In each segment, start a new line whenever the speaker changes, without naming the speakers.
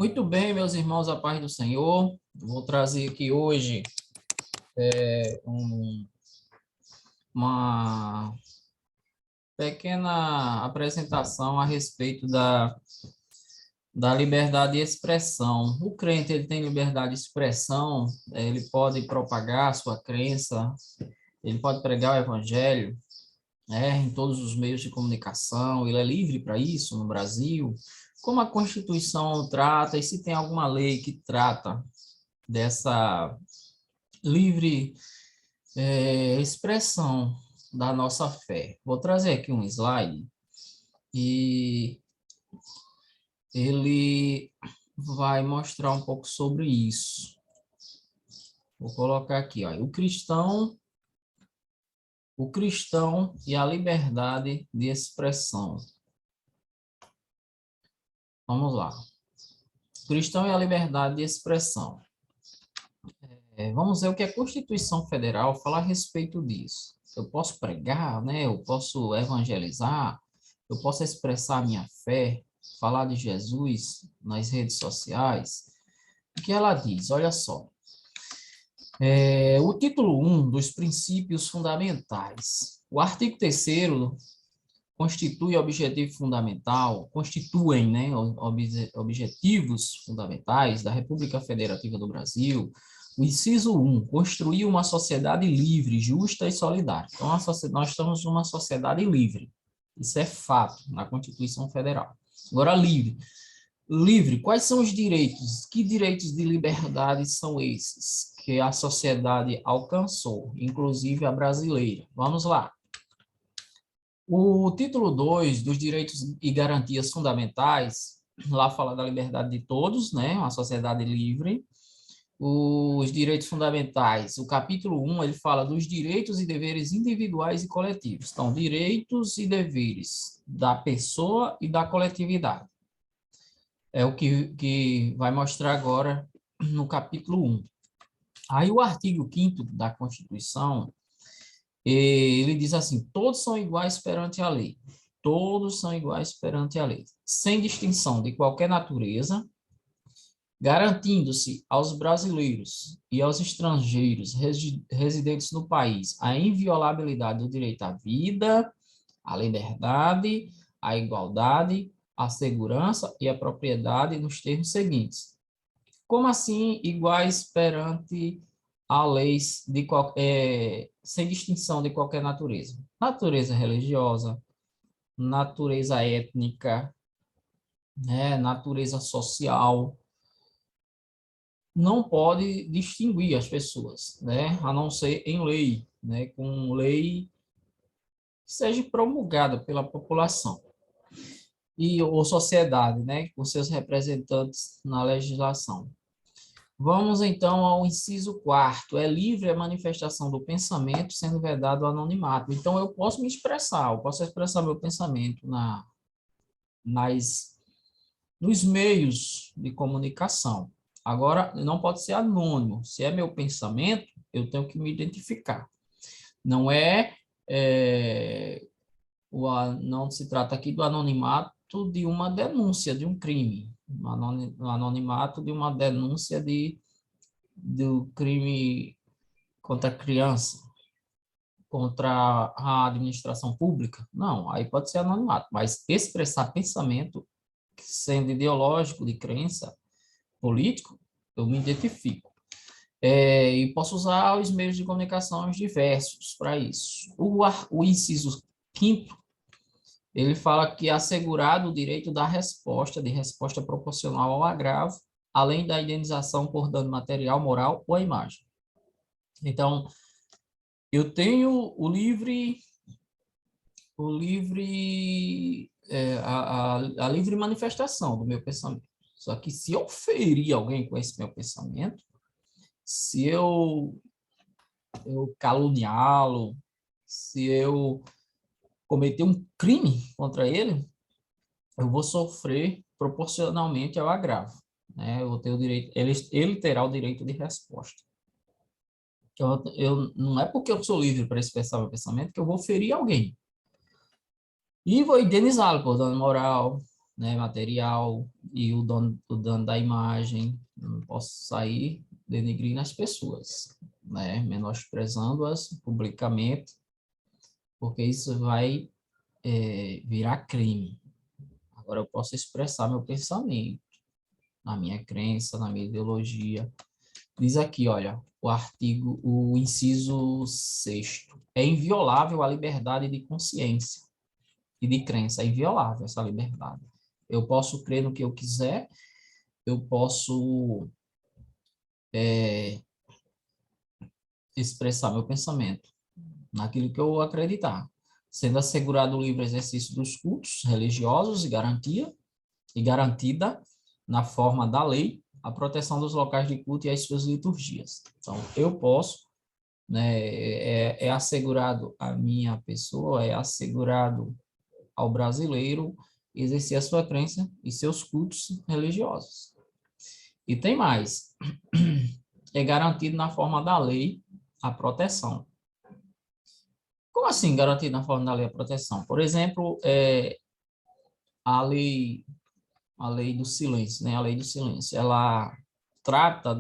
Muito bem, meus irmãos, a paz do Senhor. Vou trazer aqui hoje uma pequena apresentação a respeito da liberdade de expressão. O crente ele tem liberdade de expressão, ele pode propagar a sua crença, ele pode pregar o evangelho, em todos os meios de comunicação, ele é livre para isso no Brasil. Como a Constituição trata e se tem alguma lei que trata dessa livre expressão da nossa fé. Vou trazer aqui um slide e ele vai mostrar um pouco sobre isso. Vou colocar aqui, ó, o cristão e a liberdade de expressão. Vamos lá. O cristão e a liberdade de expressão. Vamos ver o que a Constituição Federal fala a respeito disso. Eu posso pregar, né? Eu posso evangelizar, eu posso expressar a minha fé, falar de Jesus nas redes sociais. O que ela diz? Olha só. O título 1 dos princípios fundamentais. O artigo 3º constitui objetivo fundamental, constituem, né, objetivos fundamentais da República Federativa do Brasil. O inciso 1, construir uma sociedade livre, justa e solidária. Então, nós estamos numa sociedade livre. Isso é fato na Constituição Federal. Agora, livre. Livre, quais são os direitos? Que direitos de liberdade são esses que a sociedade alcançou, inclusive a brasileira? Vamos lá. O título 2 dos direitos e garantias fundamentais, lá fala da liberdade de todos, né? Uma sociedade livre. Os direitos fundamentais, o capítulo 1, ele fala dos direitos e deveres individuais e coletivos. Então, direitos e deveres da pessoa e da coletividade. É o que vai mostrar agora no capítulo 1. Aí o artigo 5º da Constituição, ele diz assim, todos são iguais perante a lei. Todos são iguais perante a lei, sem distinção de qualquer natureza, garantindo-se aos brasileiros e aos estrangeiros residentes no país a inviolabilidade do direito à vida, à liberdade, à igualdade, à segurança e à propriedade nos termos seguintes. Como assim iguais perante a leis sem distinção de qualquer natureza? Natureza religiosa, natureza étnica, né, natureza social, não pode distinguir as pessoas, né, a não ser em lei, né, com lei que seja promulgada pela população ou sociedade, né, com seus representantes na legislação. Vamos, então, ao inciso 4º. É livre a manifestação do pensamento, sendo vedado o anonimato. Então, eu posso me expressar, eu posso expressar meu pensamento nos meios de comunicação. Agora, não pode ser anônimo. Se é meu pensamento, eu tenho que me identificar. Não não se trata aqui do anonimato de uma denúncia de um crime, no anonimato de uma denúncia do crime contra a criança, contra a administração pública. Não, aí pode ser anonimato, mas expressar pensamento, sendo ideológico, de crença, político, eu me identifico. E posso usar os meios de comunicação diversos para isso. O inciso 5º, ele fala que é assegurado o direito da resposta, de resposta proporcional ao agravo, além da indenização por dano material, moral ou à imagem. Então, eu tenho a livre manifestação do meu pensamento. Só que se eu ferir alguém com esse meu pensamento, se eu caluniá-lo, se eu cometer um crime contra ele, eu vou sofrer proporcionalmente ao agravo, né? Eu vou ter o direito, ele terá o direito de resposta. Então, não é porque eu sou livre para expressar meu pensamento que eu vou ferir alguém. E vou indenizá-lo por dano moral, né, material e o dono da imagem. Eu não posso sair denegrindo as pessoas, né, menosprezando-as publicamente, porque isso vai virar crime. Agora eu posso expressar meu pensamento, na minha crença, na minha ideologia. Diz aqui, olha, o inciso 6º. É inviolável a liberdade de consciência e de crença. É inviolável essa liberdade. Eu posso crer no que eu quiser, eu posso expressar meu pensamento naquilo que eu acreditar, sendo assegurado o livre exercício dos cultos religiosos e garantida na forma da lei a proteção dos locais de culto e as suas liturgias. Então, eu posso, né, é assegurado à minha pessoa, é assegurado ao brasileiro exercer a sua crença e seus cultos religiosos. E tem mais, é garantido na forma da lei a proteção. Como assim garantido na forma da lei a proteção? Por exemplo, a lei do silêncio, né? A lei do silêncio, ela trata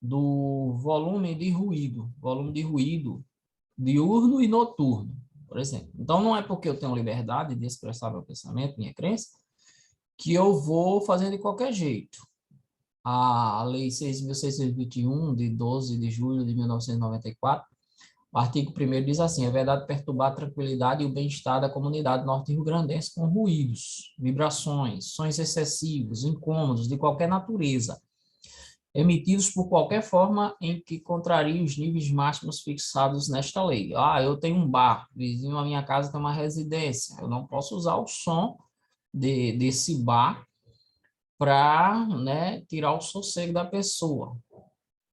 do volume de ruído diurno e noturno, por exemplo. Então, não é porque eu tenho liberdade de expressar meu pensamento, minha crença, que eu vou fazer de qualquer jeito. A Lei 6.621, de 12 de julho de 1994, o artigo 1º diz assim: é verdade perturbar a tranquilidade e o bem-estar da comunidade norte-rio-grandense com ruídos, vibrações, sons excessivos, incômodos, de qualquer natureza, emitidos por qualquer forma em que contrarie os níveis máximos fixados nesta lei. Ah, eu tenho um bar, vizinho à minha casa tem uma residência, eu não posso usar o som desse bar para, né, tirar o sossego da pessoa,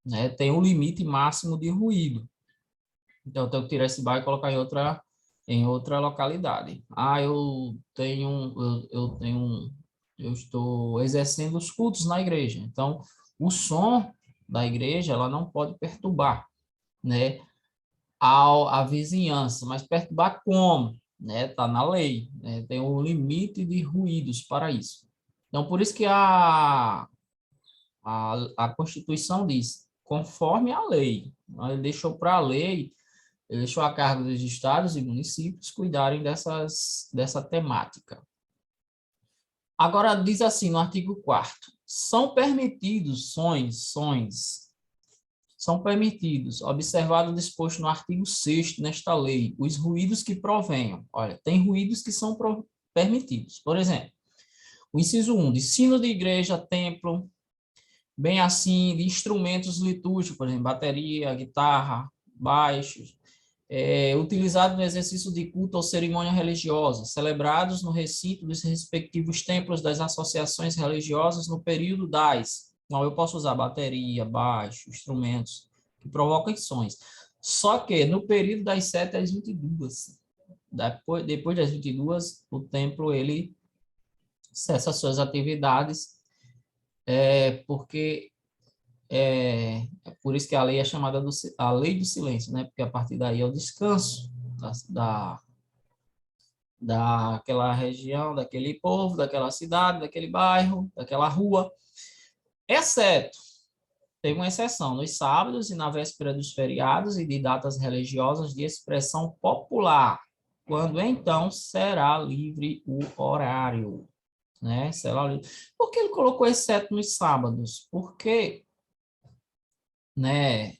né? Tem um limite máximo de ruído. Então, eu tenho que tirar esse bar e colocar em outra localidade. Ah, eu estou exercendo os cultos na igreja. Então, o som da igreja, ela não pode perturbar, né, a vizinhança, mas perturbar como? Né? Tá na lei, né? Tem um limite de ruídos para isso. Então, por isso que a Constituição diz, conforme a lei. Ele deixou para a lei, ele deixou a cargo dos estados e municípios cuidarem dessa temática. Agora, diz assim, no artigo 4º, são permitidos, observado o disposto no artigo 6º nesta lei, os ruídos que provenham. Olha, tem ruídos que são permitidos. Por exemplo, o inciso 1, de sino de igreja, templo, bem assim, de instrumentos litúrgicos, por exemplo, bateria, guitarra, baixos, utilizado no exercício de culto ou cerimônia religiosa, celebrados no recinto dos respectivos templos das associações religiosas no período das. Não, eu posso usar bateria, baixo, instrumentos que provocam sons. Só que no período das 7 às 22, depois das 22, o templo ele cessa suas atividades, porque é por isso que a lei é chamada a lei do silêncio, né? Porque a partir daí é o descanso daquela região, daquele povo, daquela cidade, daquele bairro, daquela rua, exceto, tem uma exceção, nos sábados e na véspera dos feriados e de datas religiosas de expressão popular, quando então será livre o horário, né? Será livre. Por que ele colocou exceto nos sábados? Porque, né,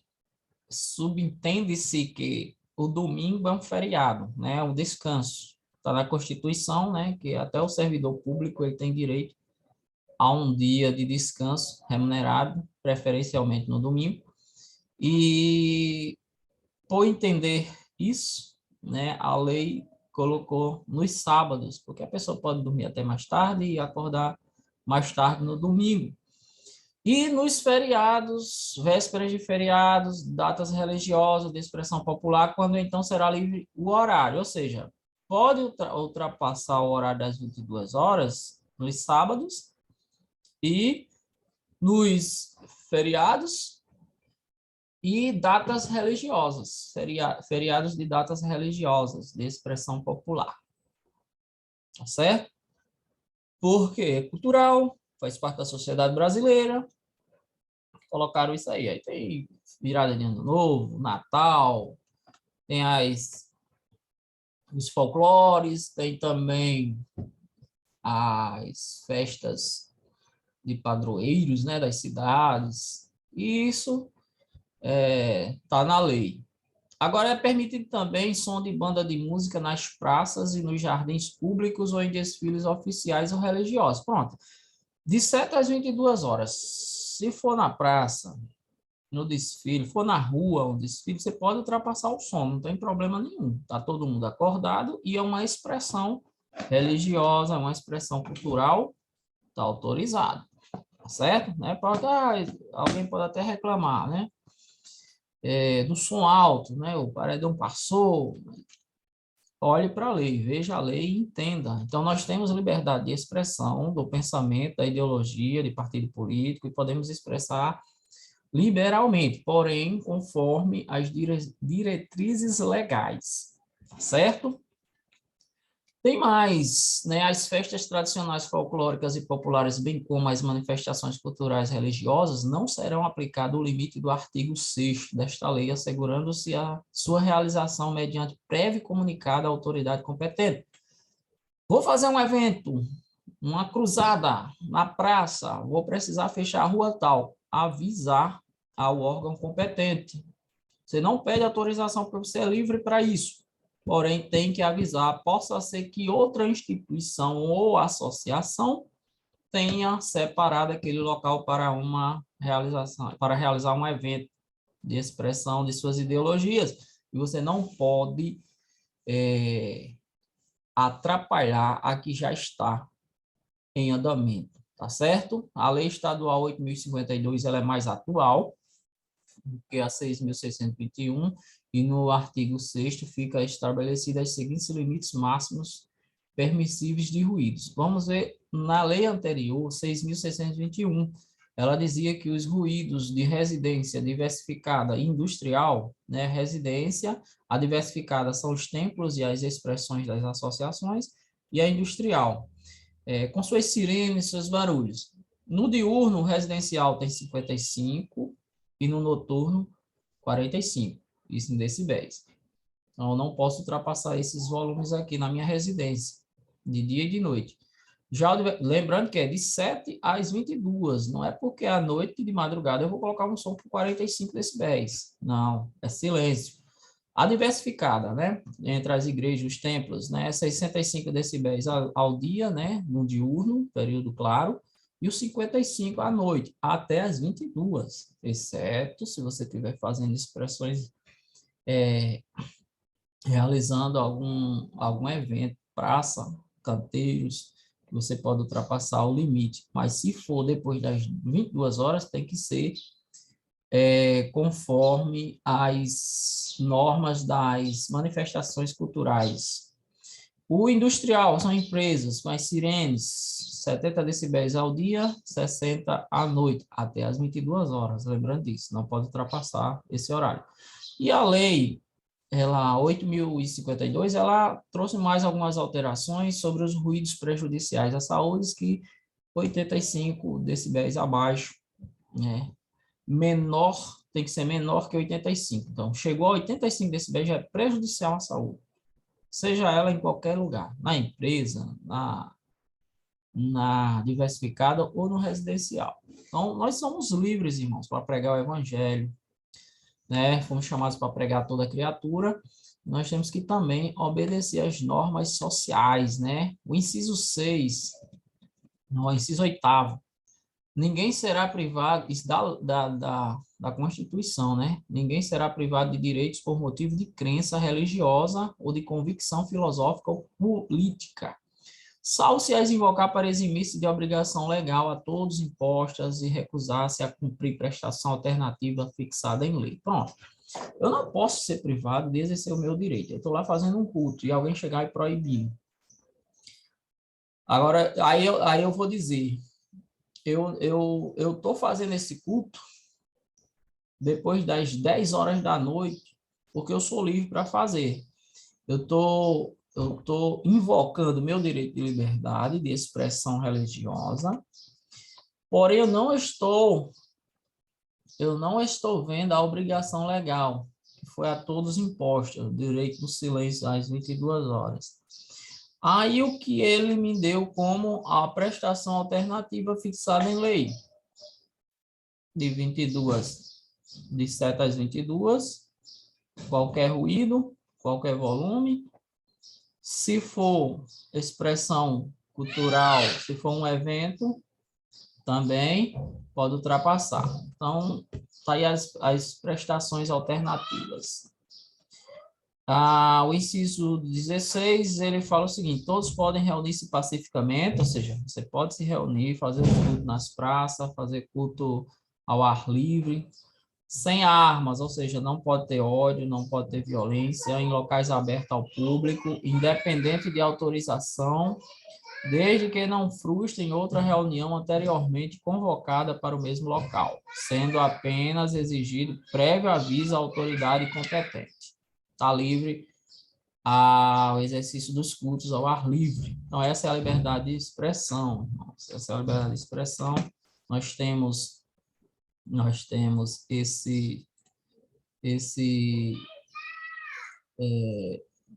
subentende-se que o domingo é um feriado, né, um descanso. Está na Constituição, né, que até o servidor público ele tem direito a um dia de descanso remunerado, preferencialmente no domingo. E por entender isso, né, a lei colocou nos sábados, porque a pessoa pode dormir até mais tarde e acordar mais tarde no domingo. E nos feriados, vésperas de feriados, datas religiosas de expressão popular, quando então será livre o horário, ou seja, pode ultrapassar o horário das 22 horas nos sábados e nos feriados e datas religiosas, feriados de datas religiosas de expressão popular, tá certo? porque é cultural, faz parte da sociedade brasileira, colocaram isso aí. Aí tem virada de ano novo, Natal, tem os folclores, tem também as festas de padroeiros, né, das cidades. Isso está na lei. Agora, é permitido também som de banda de música nas praças e nos jardins públicos ou em desfiles oficiais ou religiosos. Pronto. De 7 às 22 horas. Se for na praça, no desfile, for na rua, um desfile, você pode ultrapassar o som, não tem problema nenhum. Está todo mundo acordado e é uma expressão religiosa, uma expressão cultural, está autorizado. Tá certo? Né? Alguém pode até reclamar, né? Do som alto, né? O paredão passou. Olhe para a lei, veja a lei e entenda. Então, nós temos liberdade de expressão do pensamento, da ideologia, de partido político, e podemos expressar liberalmente, porém, conforme as diretrizes legais, certo? Tem mais, né? As festas tradicionais folclóricas e populares, bem como as manifestações culturais religiosas, não serão aplicado o limite do artigo 6º desta lei, assegurando-se a sua realização mediante prévio comunicado à autoridade competente. Vou fazer um evento, uma cruzada na praça, vou precisar fechar a rua tal, avisar ao órgão competente. Você não pede autorização porque você é livre para isso. Porém, tem que avisar, possa ser que outra instituição ou associação tenha separado aquele local para uma realização, para realizar um evento de expressão de suas ideologias. E você não pode atrapalhar a que já está em andamento, tá certo? A Lei Estadual 8.052, ela é mais atual, que é a 6.621, e no artigo 6º fica estabelecido os seguintes limites máximos permissíveis de ruídos. Vamos ver, na lei anterior, 6.621, ela dizia que os ruídos de residência diversificada e industrial, né, residência, a diversificada são os templos e as expressões das associações, e a industrial, com suas sirenes, seus barulhos. No diurno, o residencial tem 55, e no noturno, 45, isso em decibéis. Então, eu não posso ultrapassar esses volumes aqui na minha residência, de dia e de noite. Já lembrando que é de 7 às 22, não é porque à noite, de madrugada, eu vou colocar um som por 45 decibéis. Não, é silêncio. A diversificada, né, entre as igrejas, os templos, né, 65 decibéis ao dia, né, no diurno, período claro, e os 55 à noite, até as 22, exceto se você estiver fazendo expressões, realizando algum evento, praça, canteiros, você pode ultrapassar o limite, mas se for depois das 22 horas, tem que ser conforme as normas das manifestações culturais. O industrial são empresas com as sirenes, 70 decibéis ao dia, 60 à noite, até as 22 horas, lembrando disso, não pode ultrapassar esse horário. E a lei, ela 8.052, ela trouxe mais algumas alterações sobre os ruídos prejudiciais à saúde, que 85 decibéis abaixo, né? Menor, tem que ser menor que 85. Então, chegou a 85 decibéis, já é prejudicial à saúde. Seja ela em qualquer lugar, na empresa, na diversificada ou no residencial. Então, nós somos livres, irmãos, para pregar o evangelho, né? Fomos chamados para pregar toda criatura. Nós temos que também obedecer às normas sociais, né? O inciso 6, no inciso 8º, ninguém será privado, isso da Constituição, né? Ninguém será privado de direitos por motivo de crença religiosa ou de convicção filosófica ou política, salvo se as invocar para eximir-se de obrigação legal a todos impostas e recusar-se a cumprir prestação alternativa fixada em lei. Pronto. Eu não posso ser privado de exercer o meu direito. Eu estou lá fazendo um culto e alguém chegar e proibir. Agora, aí eu vou dizer, eu estou fazendo esse culto depois das 10 horas da noite, porque eu sou livre para fazer. Eu estou eu estou invocando meu direito de liberdade de expressão religiosa, porém eu não estou vendo a obrigação legal, que foi a todos imposta, o direito do silêncio às 22 horas. Aí o que ele me deu como a prestação alternativa fixada em lei, de 22, de 7 às 22, qualquer ruído, qualquer volume, se for expressão cultural, se for um evento, também pode ultrapassar. Então, tá aí as prestações alternativas. O inciso 16, ele fala o seguinte: todos podem reunir-se pacificamente, ou seja, você pode se reunir, fazer culto nas praças, fazer culto ao ar livre, sem armas, ou seja, não pode ter ódio, não pode ter violência, em locais abertos ao público, independente de autorização, desde que não frustrem outra reunião anteriormente convocada para o mesmo local, sendo apenas exigido prévio aviso à autoridade competente. Está livre ao exercício dos cultos ao ar livre. Então, essa é a liberdade de expressão. Essa é a liberdade de expressão. Nós temos esse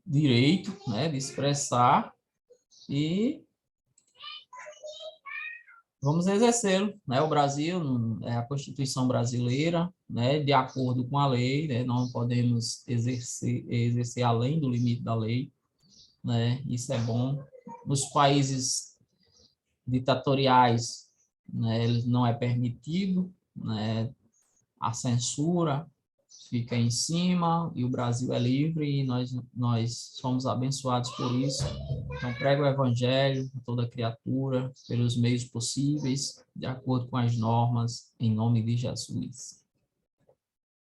direito, né, de expressar e vamos exercê-lo, né? O Brasil, a Constituição brasileira, né, de acordo com a lei, né, não podemos exercer além do limite da lei, né? Isso é bom. Nos países ditatoriais, né, não é permitido, né, a censura fica em cima e o Brasil é livre e nós somos abençoados por isso. Então, prego o evangelho a toda criatura, pelos meios possíveis, de acordo com as normas, em nome de Jesus.